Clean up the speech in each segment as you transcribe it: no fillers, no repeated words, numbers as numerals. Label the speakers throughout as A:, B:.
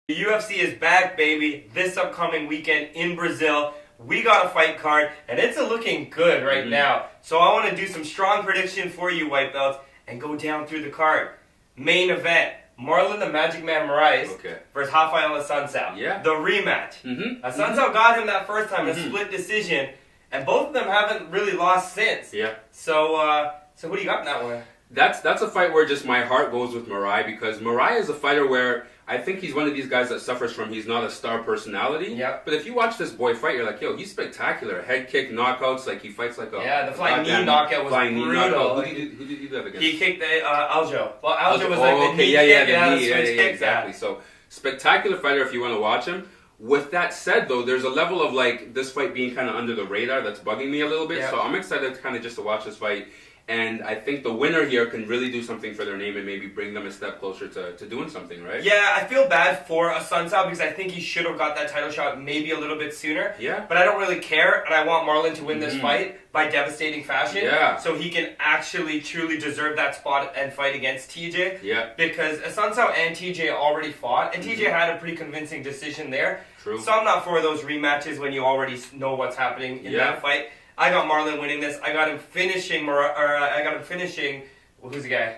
A: The UFC is back, baby, this upcoming weekend in Brazil. We got a fight card, and it's looking good right now. So I want to do some strong prediction for you, white belts, and go down through the card. Main event, Marlon the Magic Man Moraes versus Raphael ASSUNCAO.
B: Yeah.
A: The rematch. ASSUNCAO got him that first time, a split decision, and both of them haven't really lost since.
B: Yeah.
A: So who do you got in that one?
B: That's a fight where just my heart goes with Moraes, because Moraes is a fighter where I think he's one of these guys that suffers from he's not a star personality.
A: Yeah.
B: But if you watch this boy fight, you're like, yo, he's spectacular. Head kick, knockouts, like he fights like a...
A: Yeah, the flying knee knockout was brutal.
B: Who did he do that against?
A: He kicked the Aldo. Well, Aldo was like the knee kick, the switch kick.
B: Exactly. So, spectacular fighter if you want to watch him. With that said, though, there's a level of like this fight being kind of under the radar that's bugging me a little bit. Yeah. So I'm excited to kind of just to watch this fight. And I think the winner here can really do something for their name and maybe bring them a step closer to doing something, right?
A: Yeah, I feel bad for ASSUNCAO because I think he should have got that title shot maybe a little bit sooner.
B: Yeah.
A: But I don't really care, and I want Marlon to win this fight by devastating fashion.
B: Yeah.
A: So he can actually truly deserve that spot and fight against TJ.
B: Yeah.
A: Because ASSUNCAO and TJ already fought, and TJ had a pretty convincing decision there.
B: True.
A: So I'm not for those rematches when you already know what's happening in that fight. I got Marlon winning this. I got him finishing. Who's the guy?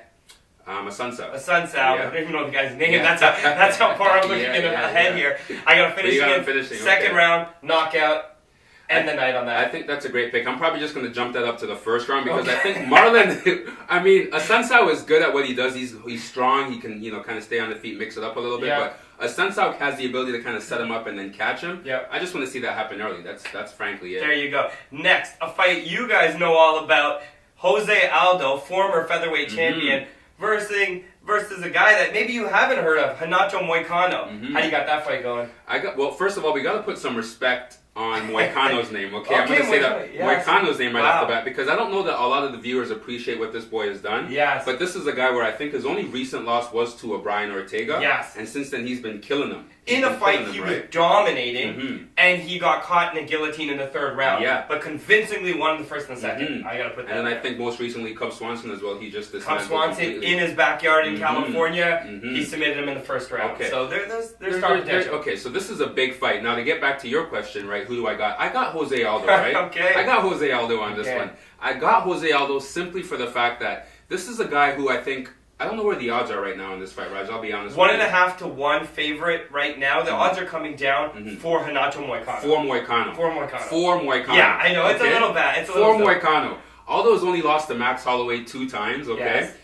B: ASSUNCAO.
A: ASSUNCAO. I don't even know the guy's name. That's how far I'm looking ahead here. I got him finishing second round knockout. And the night on that.
B: I think that's a great pick. I'm probably just going to jump that up to the first round because I think Marlon, I mean, ASSUNCAO is good at what he does. He's strong. He can, kind of stay on the feet, mix it up a little bit. But ASSUNCAO has the ability to kind of set him up and then catch him.
A: Yep.
B: I just want to see that happen early. That's frankly it.
A: There you go. Next, a fight you guys know all about. Jose Aldo, former featherweight champion, versus a guy that maybe you haven't heard of, Renato Moicano. How do you got that fight going?
B: Well, first of all, we got to put some respect on Moicano's name, okay? I'm going to say that Moicano's name right off the bat because I don't know that a lot of the viewers appreciate what this boy has done.
A: Yes.
B: But this is a guy where I think his only recent loss was to a Brian Ortega.
A: Yes.
B: And since then, he's been killing them.
A: In a fight, he was dominating, and he got caught in a guillotine in the third round.
B: Yeah.
A: But convincingly won the first and second. I got to put that.
B: And then I think most recently, Cub Swanson as well. He just
A: Cub Swanson in his backyard in California. He submitted him in the first round.
B: Okay.
A: So there's star potential.
B: Okay, so this is a big fight. Now to get back to your question, right? Who do I got? I got Jose Aldo, right?
A: Okay.
B: I got Jose Aldo on this one. I got Jose Aldo simply for the fact that this is a guy who I think. I don't know where the odds are right now in this fight, Raj. I'll be honest.
A: 1.5 to 1 favorite right now. The odds are coming down for Renato Moicano.
B: For Moicano.
A: Yeah, I know. It's a little bad. It's
B: Moicano. Aldo's only lost to Max Holloway 2 times, okay?
A: Yes.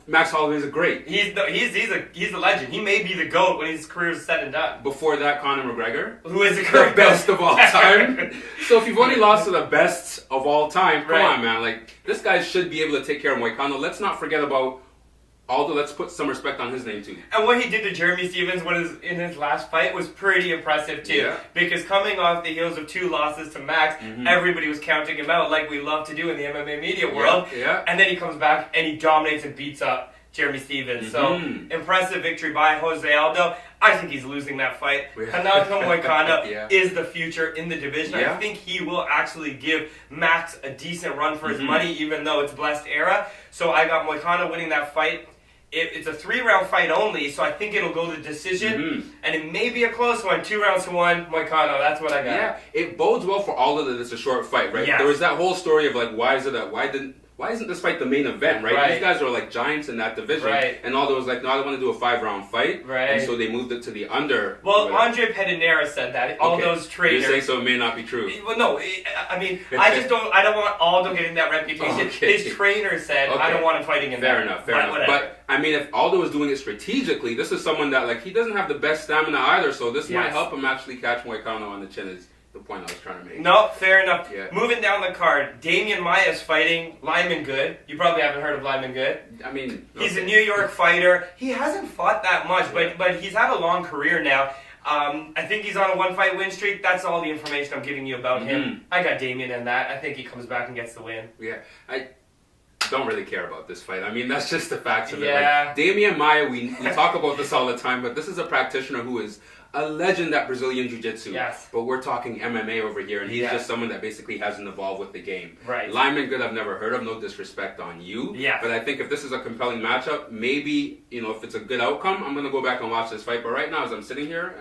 B: Max Holloway's a great.
A: He's a legend. He may be the GOAT when his career is said and done.
B: Before that, Conor McGregor.
A: Who is the
B: best of all time. So if you've only lost to the best of all time, come on, man. Like, this guy should be able to take care of Moicano. Let's not forget about Aldo. Let's put some respect on his name, too.
A: And what he did to Jeremy Stephens in his last fight was pretty impressive, too. Yeah. Because coming off the heels of 2 losses to Max, everybody was counting him out like we love to do in the MMA media world.
B: Yeah.
A: And then he comes back and he dominates and beats up Jeremy Stephens. So, impressive victory by Jose Aldo. I think he's losing that fight. Renato Moicano is the future in the division. I think he will actually give Max a decent run for his money, even though it's blessed era. So I got Moicano winning that fight. It's a 3-round fight only, so I think it'll go to decision, and it may be a close one. 2 rounds to 1, Moicano. That's what I got.
B: Yeah, it bodes well for Aldo that it's a short fight, right?
A: Yes.
B: There was that whole story of like, why isn't this fight the main event, right? These guys are like giants in that division. And Aldo was like, no, I don't want to do a 5-round fight. And so they moved it to the under.
A: Well, Andre Pedinera said that. Aldo's trainer.
B: You're saying so it may not be true.
A: Well, no. I mean, I don't want Aldo getting that reputation. His trainer said, I don't want him fighting in that.
B: Fair enough. But, I mean, if Aldo is doing it strategically, this is someone that, like, he doesn't have the best stamina either, so this might help him actually catch Moicano on the chin is the point I was trying to make.
A: No, fair enough. Moving down the card, Damian Maia's fighting Lyman Good. You probably haven't heard of Lyman Good.
B: I mean,
A: he's a New York fighter. He hasn't fought that much, but he's had a long career now. I think he's on a 1-fight win streak. That's all the information I'm giving you about him. I got Damian in that. I think he comes back and gets the win.
B: Yeah. don't really care about this fight. I mean, that's just the facts of it.
A: Yeah.
B: Like, Damian Maia, we talk about this all the time, but this is a practitioner who is a legend at Brazilian Jiu-Jitsu.
A: Yes.
B: But we're talking MMA over here, and he's just someone that basically hasn't evolved with the game.
A: Right.
B: Lyman Good, I've never heard of. No disrespect on you.
A: Yeah.
B: But I think if this is a compelling matchup, maybe, if it's a good outcome, I'm going to go back and watch this fight. But right now, as I'm sitting here,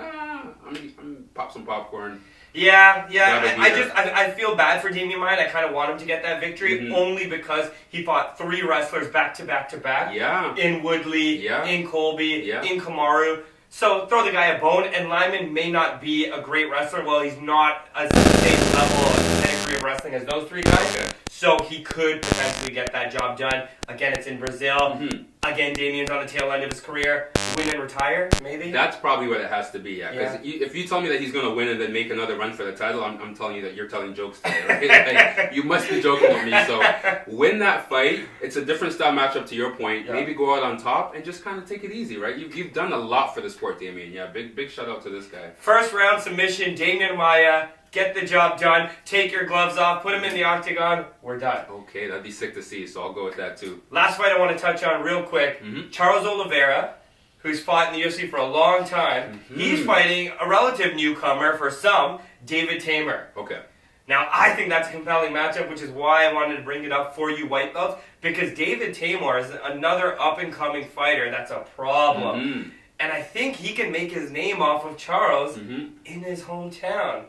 B: I'm pop some popcorn.
A: Yeah. I feel bad for Damian Maia. I kind of want him to get that victory only because he fought 3 wrestlers back to back to back.
B: Yeah.
A: In Woodley, in Colby, in Kamaru. So throw the guy a bone, and Lyman may not be a great wrestler. Well, he's not at the same level of pedigree of wrestling as those 3 guys.
B: Okay.
A: So he could potentially get that job done. Again, it's in Brazil. Again, Damian's on the tail end of his career. Win and retire, maybe?
B: That's probably what it has to be, yeah. Because if you tell me that he's going to win and then make another run for the title, I'm telling you that you're telling jokes today, right? Like, you must be joking with me. So win that fight. It's a different style matchup to your point. Yeah. Maybe go out on top and just kind of take it easy, right? You've done a lot for the sport, Damian. Yeah, big shout out to this guy.
A: First round submission, Damian Maia. Get the job done. Take your gloves off. Put him in the octagon. We're done.
B: Okay, that'd be sick to see, so I'll go with that too.
A: Last fight I want to touch on real quick. Charles Oliveira, who's fought in the UFC for a long time. He's fighting a relative newcomer for some, David Tamer.
B: Okay.
A: Now, I think that's a compelling matchup, which is why I wanted to bring it up for you white belts, because David Tamer is another up-and-coming fighter that's a problem. And I think he can make his name off of Charles in his hometown.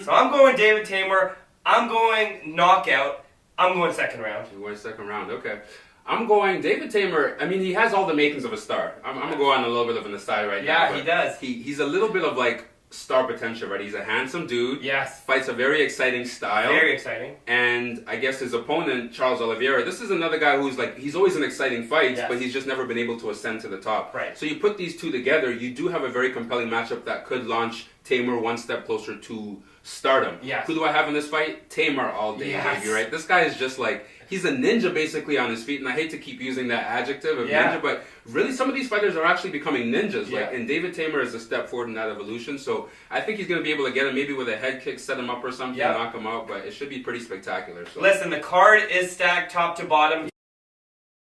A: So I'm going David Tamer. I'm going knockout. I'm going second round.
B: You're going second round, okay. I'm going David Tamer. I mean, he has all the makings of a star. I'm going to go on a little bit of an aside right now.
A: Yeah, he does.
B: He's a little bit of like star potential, right? He's a handsome dude.
A: Yes.
B: Fights a very exciting style.
A: Very exciting.
B: And I guess his opponent, Charles Oliveira, this is another guy who's like, he's always in exciting fights, but he's just never been able to ascend to the top.
A: Right.
B: So you put these two together, you do have a very compelling matchup that could launch Tamer one step closer to stardom.
A: Yes.
B: Who do I have in this fight? Tamer all day, baby, right? This guy is just like, he's a ninja basically on his feet, and I hate to keep using that adjective of ninja, but really some of these fighters are actually becoming ninjas, like, and David Tamer is a step forward in that evolution, so I think he's going to be able to get him maybe with a head kick, set him up or something, knock him out, but it should be pretty spectacular. So.
A: Listen, the card is stacked top to bottom.